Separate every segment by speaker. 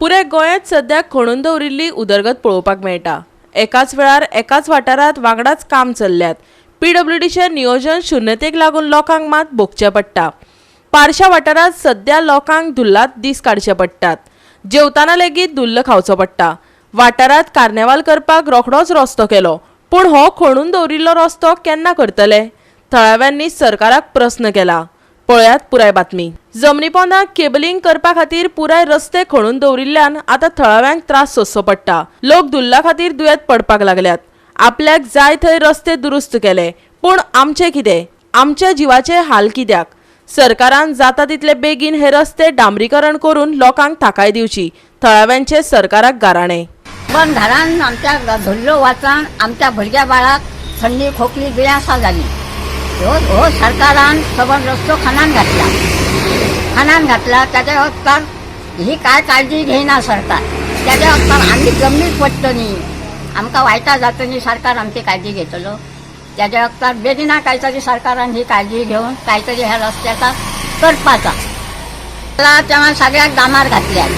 Speaker 1: पुरे गोंयांत सध्या खणून दवरिल्ली उदरगत पळोवपाक मेळटा। एकाच वेळार एकाच वाठारांत वांगडाच काम चल्ल्यात। पीडब्ल्यूडीचे नियोजन शून्यतेक लागून लोकांक मात भोगचें पडटा। पारशा वाठारांत सध्या लोकांक धुल्लात दीस काडचे पडटात। जेवताना लेगीत धुल्ल खावचो पडटा। वाठारांत कार्नेवाल करपाक रोखडोच रस्तो केलो, पूण हो खणून दवरिल्लो रस्तो केन्ना करतले? थळाव्यांनी सरकाराक प्रस्न केला। पळयात पुराय बातमी। जमनी पोंदाक केबलिंग करपा खातीर पुराय रस्ते खणून दवरिल्ल्यान आतां थळाव्यांक त्रास सोंसचो पडटा। लोक धुल्ला खातीर दुयेंत पडपाक लागल्यात। आपल्याक जाय थंय रस्ते दुरुस्त केले, पूण आमचें कितें? आमच्या जिवाचे हाल कित्याक? सरकारान जाता तितले बेगीन हे रस्ते डांबरीकरण करून लोकांक थाकाय दिवची, थळाव्यांचे सरकाराक गाराणे।
Speaker 2: पण घरान आमच्या धुल्लो वाचन आमच्या भुरग्या बाळाक थंडी खोकली दुयेंसां जाली। हो सरकारान सबंद रस्तो खणान घातला त्याच्या उत्तर ही काय काळजी घेईना सरकार। त्याच्या उत्तर आम्ही जमनीत पडटली, आमकां वायटा जातली सरकार आमची काळजी घेतलो। त्याच्या उत्तर बेगिना काहीतरी सरकारान ही काळजी घेऊन काहीतरी ह्या रस्त्याचा करपाचा। तेव्हा सगळ्याक दामार घातल्यात,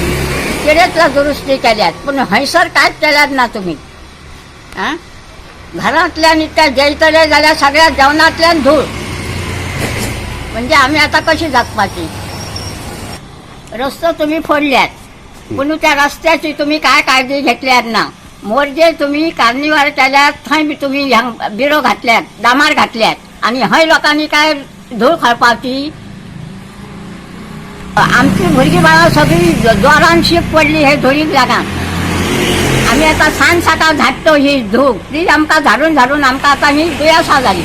Speaker 2: किडेतला दुरुस्ती केल्यात, पण हयसर कांयच केल्यात ना तुम्ही। घरातल्यान इतक्या जैतले जाल्यार सगळ्या जेवणातल्यान धूळ, म्हणजे आम्ही आता कशी जगपाची? रस्तो तुम्ही फोडल्यात, पण त्या रस्त्याची तुम्ही काय काळजी घेतल्यात ना? मोरजे तुम्ही कार्निवाल केल्यात, थंय बी तुम्ही बिरो घातल्यात, दामार घातल्यात, आणि हय लोकांनी काय धूळ खळपाची? आमची भुरगी बाळा सगळी जोरान शीक पडली हे धुळीक लागून। आम्ही आता सांज सकाळ झाडतो ही धूळ, ती आमकां झाडून आमकां आता ही दुयेंसां जाली।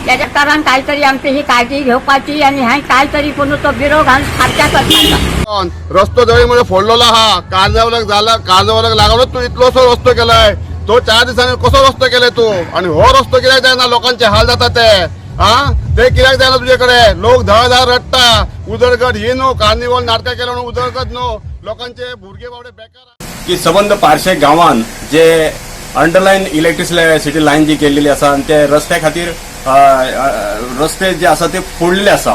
Speaker 2: त्याच्या कारण काहीतरी आमची ही काळजी घेवपाची आणि हाय काहीतरी पुन्हा तो बिरो घालून सारक्या करपाचा।
Speaker 3: रस्तो जळीमुळे फोडलेला हा कार्निवालक झाला, कार्निवालक लागलो तू इतलोसो रस्तो केलाय, तो 4 दिसांनी कसो रस्तो केलाय तू? आणि हो रस्तो कित्याक जायना? लोकांचे हाल जातात ते कित्याक जायना तुझ्याकडे? लोक धडधड रडटा, उदरगत ही नो कार्निवाल नाटकां केलो न्हू, उदरगत नो, लोकांचे भुरगे बावडे बेकार।
Speaker 4: की सबंद पारशे गांवान जे अंडरलायन इलेक्ट्रिसिटी लायन जी केलेली आसा आणि ते रस्त्या खातीर रस्ते जे आसा ते फोडलेले आसा,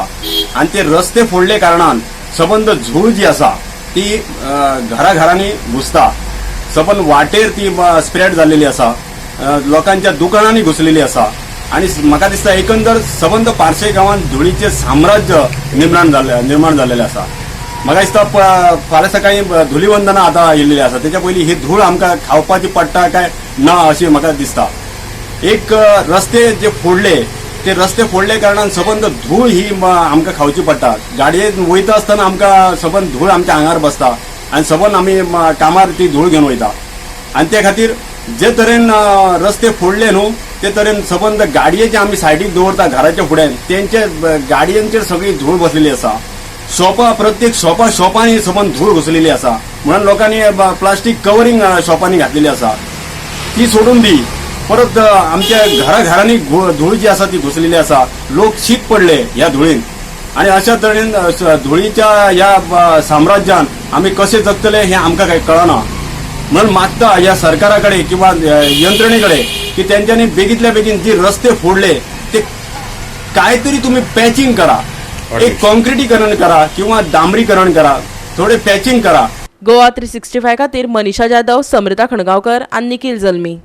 Speaker 4: आणि ते रस्ते फोडले कारणान सबंद झूळ जी आसा ती घराघरांनी घुसता। सबंद वाटेर ती स्प्रेड जाल्लेली आसा, लोकांच्या दुकानांनी घुसलेली आसा, आणि म्हाका दिसता एकंदर सबंद पारशे गांवान धुळीचे साम्राज्य निर्माण जाल्लेलें आसा। म्हाका दिसता फाल्यां सकाळी धुलीवंदना आतां येयल्लेली आसा, तेच्या पयलीं ही धूळ आमकां खावपाची पडटा काय ना अशी म्हाका दिसता। एक रस्ते जे फोडले, ते रस्ते फोडले कारणान सबंद धूळ ही आमकां खावची पडटा। गाडयेन वयता आसतना आमकां सबंद धूळ आमच्या आंगार बसता, आणि सबंद आमी कामार ती धूळ घेवन वयता। आणि त्या खातीर जे तरेन रस्ते फोडले न्हू, ते तरेन सबंद गाडयेचे आमी सायडीक दवरता घराच्या फुड्यान, तेंचे गाडयांचेर सगळी धूळ बसलेली आसा। प्रत्येक शॉपांनी सबंद धूळ घुसलेली आसा, म्हणून लोकांनी प्लास्टीक कवरिंग शॉपांनी घातलेली आसा, ती सोडून दी। परत आमच्या घराघरांनी धूळ जी आसा ती घुसलेली आसा, लोक शीक पडले ह्या धुळीन, आणि अशा तरेन धुळीच्या ह्या साम्राज्यान आमी कशे जगतले हे आमकां काही कळना। म्हणून मागता ह्या सरकाराकडे किंवा यंत्रणेकडे की त्यांच्यानी बेगीतल्या बेगीन जे रस्ते फोडले ते काहीतरी तुम्ही पॅचिंग करा, एक कॉन्क्रिटीकरण करा किंवा डांबरीकरण करा, थोडे पॅचिंग करा।
Speaker 1: गोवा 365 खातीर मनीषा जाधव, समृता खणगांवकर आणि निखिल जल्मी।